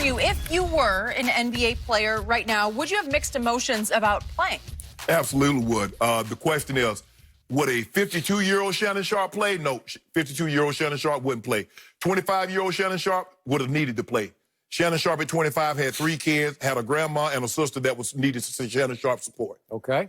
you, if you were an NBA player right now, would you have mixed emotions about playing? Absolutely would. The question is, would a 52-year-old Shannon Sharpe play? No, 52-year-old Shannon Sharpe wouldn't play. 25-year-old Shannon Sharpe would have needed to play. Shannon Sharpe at 25 had 3 kids, had a grandma and a sister that was needed to see Shannon Sharpe support. Okay.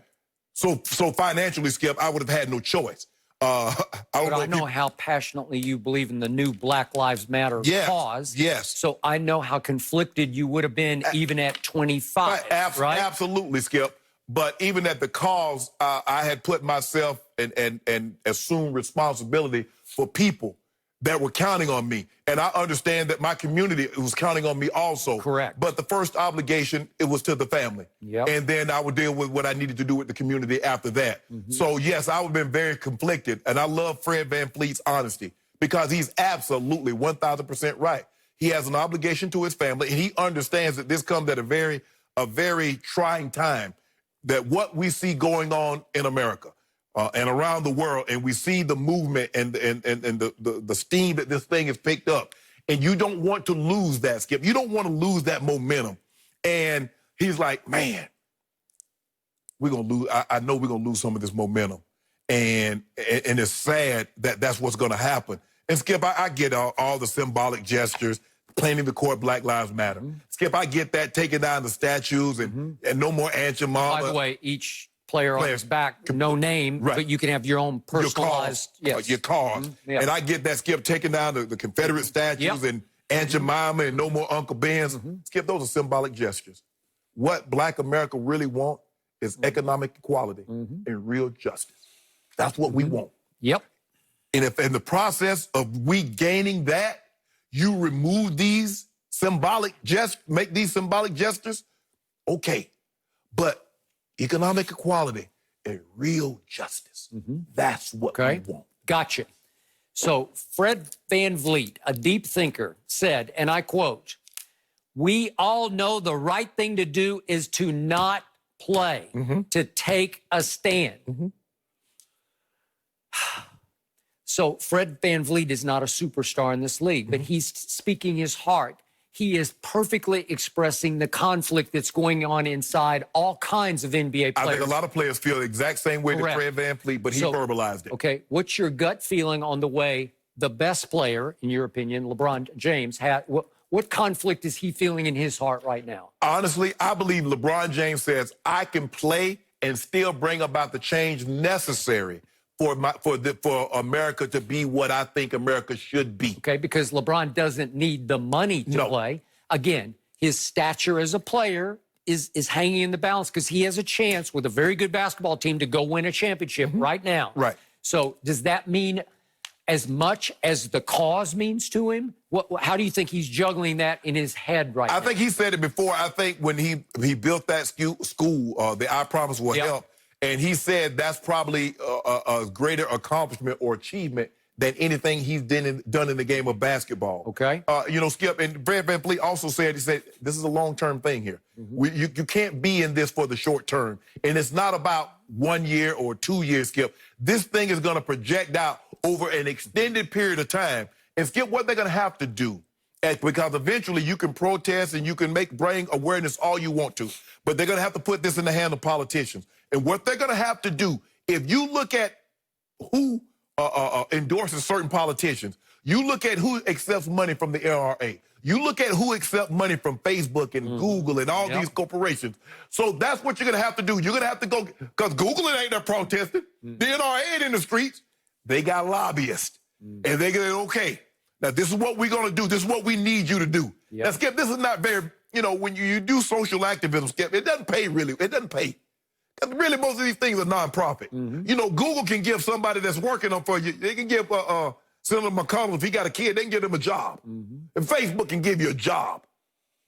So financially, Skip, I would have had no choice. I know how passionately you believe in the new Black Lives Matter cause. Yes. So I know how conflicted you would have been even at 25, right? Absolutely, Skip. But even at the cause, I had put myself and assumed responsibility for people that were counting on me. And I understand that my community was counting on me also. Correct. But the first obligation, it was to the family. Yep. And then I would deal with what I needed to do with the community after that. So, yes, I would have been very conflicted. And I love Fred VanVleet's honesty because he's absolutely 1,000% right. He has an obligation to his family, and he understands that this comes at a very trying time, that what we see going on in America and around the world, and we see the movement and the steam that this thing has picked up, and you don't want to lose that, Skip. You don't want to lose that momentum. And he's like, man, we're going to lose. I know we're going to lose some of this momentum. And it's sad that that's what's going to happen. And, Skip, I get all the symbolic gestures, planting the court, Black Lives Matter. Skip, I get that, taking down the statues and no more Aunt Your Mama. By the way, each player on his back, no name, but you can have your own personalized. Your cause. And I get that, Skip, taking down the Confederate statues and Aunt Your Mama and no more Uncle Ben's. Skip, those are symbolic gestures. What Black America really want is economic equality and real justice. That's what we want. Yep. And if in the process of we gaining that, you remove these symbolic make these symbolic gestures, okay. But economic equality and real justice, that's what we want. Gotcha. So Fred VanVleet, a deep thinker, said, and I quote, "We all know the right thing to do is to not play, to take a stand." So Fred VanVleet is not a superstar in this league, but he's speaking his heart. He is perfectly expressing the conflict that's going on inside all kinds of NBA players. I think a lot of players feel the exact same way that Fred VanVleet, but he verbalized it. Okay, what's your gut feeling on the way the best player, in your opinion, LeBron James, what conflict is he feeling in his heart right now? Honestly, I believe LeBron James says, I can play and still bring about the change necessary for America to be what I think America should be. Okay, because LeBron doesn't need the money to play. Again, his stature as a player is hanging in the balance because he has a chance with a very good basketball team to go win a championship right now. Right. So does that mean as much as the cause means to him? How do you think he's juggling that in his head right now? I think he said it before. I think when he built that school, the I Promise Will Help, and he said that's probably a greater accomplishment or achievement than anything he's done in the game of basketball. Okay. You know, Skip, and Fred VanVleet also said, he said, this is a long-term thing here. You can't be in this for the short term. And it's not about 1 year or 2 years, Skip. This thing is going to project out over an extended period of time. And, Skip, what they're going to have to do, because eventually you can protest and you can bring awareness all you want to, but they're going to have to put this in the hand of politicians. And what they're going to have to do, if you look at who endorses certain politicians, you look at who accepts money from the NRA, you look at who accepts money from Facebook and Google and all these corporations. So that's what you're going to have to do. You're going to have to go, because Google ain't there protesting. The NRA ain't in the streets. They got lobbyists. And they're going to, okay, now this is what we're going to do. This is what we need you to do. Now, Skip, this is not very, you know, when you do social activism, Skip, it doesn't pay really. It doesn't pay. Because really, most of these things are nonprofit. You know, Google can give somebody that's working on for you, they can give Senator McConnell, if he got a kid, they can give him a job. And Facebook can give you a job.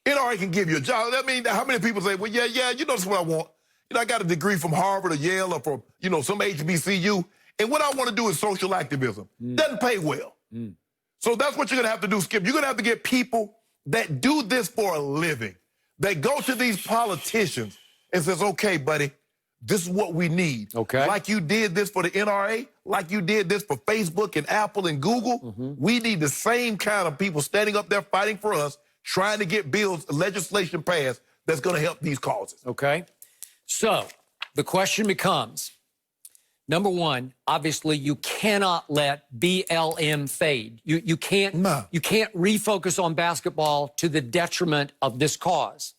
NRA can give you a job. I mean, how many people say, well, yeah, you know, that's what I want. You know, I got a degree from Harvard or Yale or from, you know, some HBCU. And what I want to do is social activism. Doesn't pay well. So that's what you're going to have to do, Skip. You're going to have to get people that do this for a living, that go to these politicians and says, okay, buddy, this is what we need. Okay. Like you did this for the NRA, like you did this for Facebook and Apple and Google. We need the same kind of people standing up there fighting for us trying to get bills, legislation passed that's going to help these causes. Okay. So the question becomes, number one, obviously you cannot let BLM fade. You can't refocus on basketball to the detriment of this cause.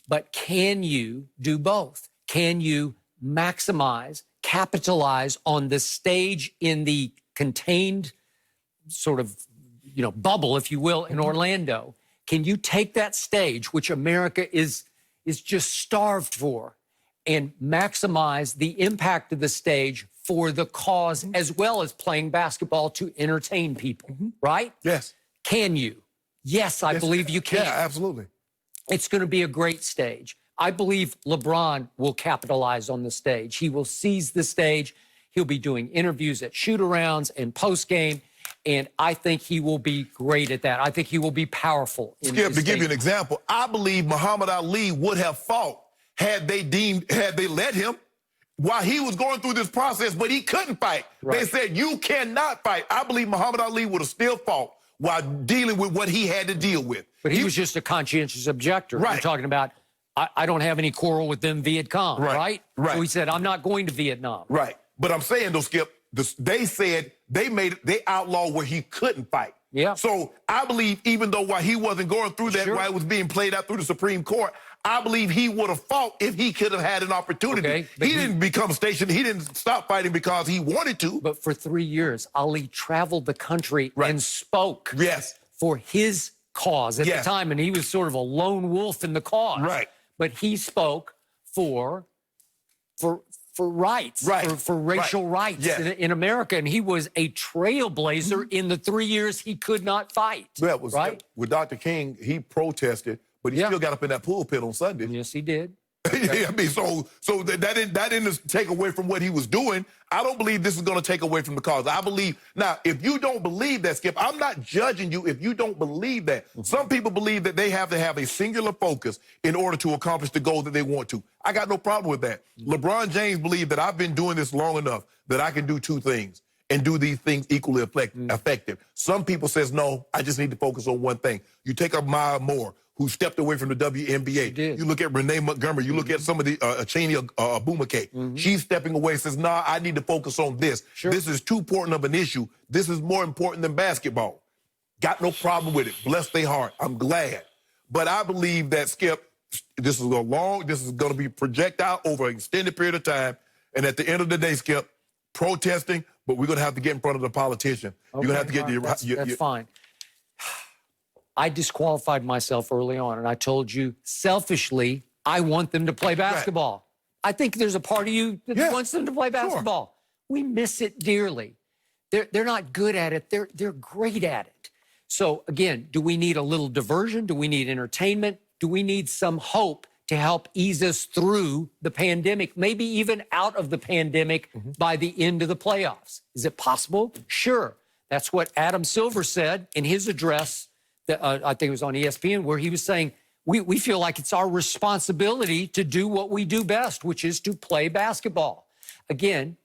But can you do both? Can you maximize, capitalize on the stage in the contained sort of, bubble, if you will, in Orlando? Can you take that stage, which America is just starved for, and maximize the impact of the stage for the cause, as well as playing basketball to entertain people, right? Yes. Can you? Yes, I believe you can. Yeah, absolutely. It's going to be a great stage. I believe LeBron will capitalize on the stage. He will seize the stage. He'll be doing interviews at shoot-arounds and post-game, and I think he will be great at that. I think he will be powerful. Skip, to give you an example, I believe Muhammad Ali would have fought had they let him while he was going through this process, but he couldn't fight. Right. They said, you cannot fight. I believe Muhammad Ali would have still fought while dealing with what he had to deal with. But he was just a conscientious objector. Right. You're talking about, I don't have any quarrel with them Viet Cong, right? Right. So he said, I'm not going to Vietnam. Right. But I'm saying, though, Skip, they said they outlawed where he couldn't fight. Yeah. So I believe even though while he wasn't going through that, while it was being played out through the Supreme Court, I believe he would have fought if he could have had an opportunity. Okay, he didn't become stationed. He didn't stop fighting because he wanted to. But for 3 years, Ali traveled the country and spoke for his cause at the time, and he was sort of a lone wolf in the cause. Right. But he spoke for rights, for racial rights in America, and he was a trailblazer in the 3 years he could not fight. That was with Dr. King. He protested, but he still got up in that pulpit on Sunday. Yes, he did. I mean, so that didn't take away from what he was doing. I don't believe this is going to take away from the cause. I believe now, if you don't believe that, Skip, I'm not judging you if you don't believe that. Some people believe that they have to have a singular focus in order to accomplish the goal that they want to. I got no problem with that. LeBron James believed that I've been doing this long enough that I can do two things and do these things equally effective. Some people says, no, I just need to focus on one thing. You take up Maya Moore, who stepped away from the WNBA. You look at Renee Montgomery. You look at some of the Cheney Abumake. She's stepping away and says, nah, I need to focus on this. This is too important of an issue. This is more important than basketball. Got no problem with it. Bless their heart. I'm glad. But I believe that, Skip, this is going to be projected out over an extended period of time. And at the end of the day, Skip, protesting, but we're going to have to get in front of the politician. Okay, you're going to have to get that's fine. I disqualified myself early on, and I told you, selfishly, I want them to play basketball. I think there's a part of you that wants them to play basketball. We miss it dearly. They're not good at it. They're great at it. So, again, do we need a little diversion? Do we need entertainment? Do we need some hope to help ease us through the pandemic, maybe even out of the pandemic by the end of the playoffs? Is it possible? Sure. That's what Adam Silver said in his address. I think it was on ESPN, where he was saying, we feel like it's our responsibility to do what we do best, which is to play basketball. Again,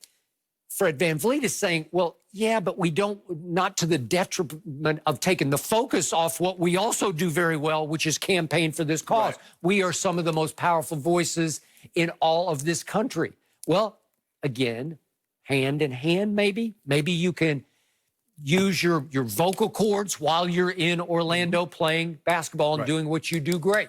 Fred VanVleet is saying, well, yeah, but we don't, not to the detriment of taking the focus off what we also do very well, which is campaign for this cause. We are some of the most powerful voices in all of this country. Well, again, hand in hand, maybe you can use your vocal cords while you're in Orlando playing basketball and doing what you do great.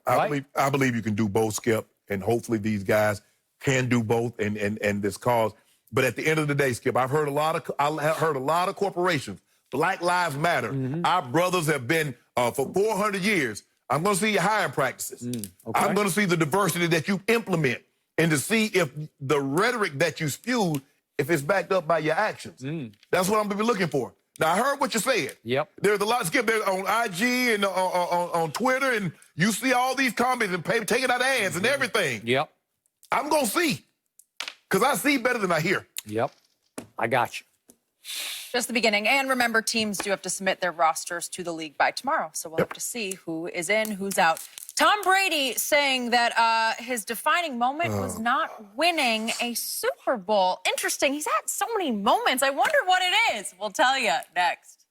I believe you can do both, Skip, and hopefully these guys can do both and this cause. But at the end of the day, Skip, I heard a lot of corporations, Black Lives Matter. Our brothers have been for 400 years. I'm going to see your hiring practices. I'm going to see the diversity that you implement and to see if the rhetoric that you spew, if it's backed up by your actions. That's what I'm going to be looking for. Now, I heard what you said. There's a lot, Skip, there on IG and on Twitter, and you see all these comments and taking out ads and everything. I'm going to see, because I see better than I hear. I got you. Just the beginning. And remember, teams do have to submit their rosters to the league by tomorrow. So we'll have to see who is in, who's out. Tom Brady saying that his defining moment was not winning a Super Bowl. Interesting. He's had so many moments. I wonder what it is. We'll tell you next.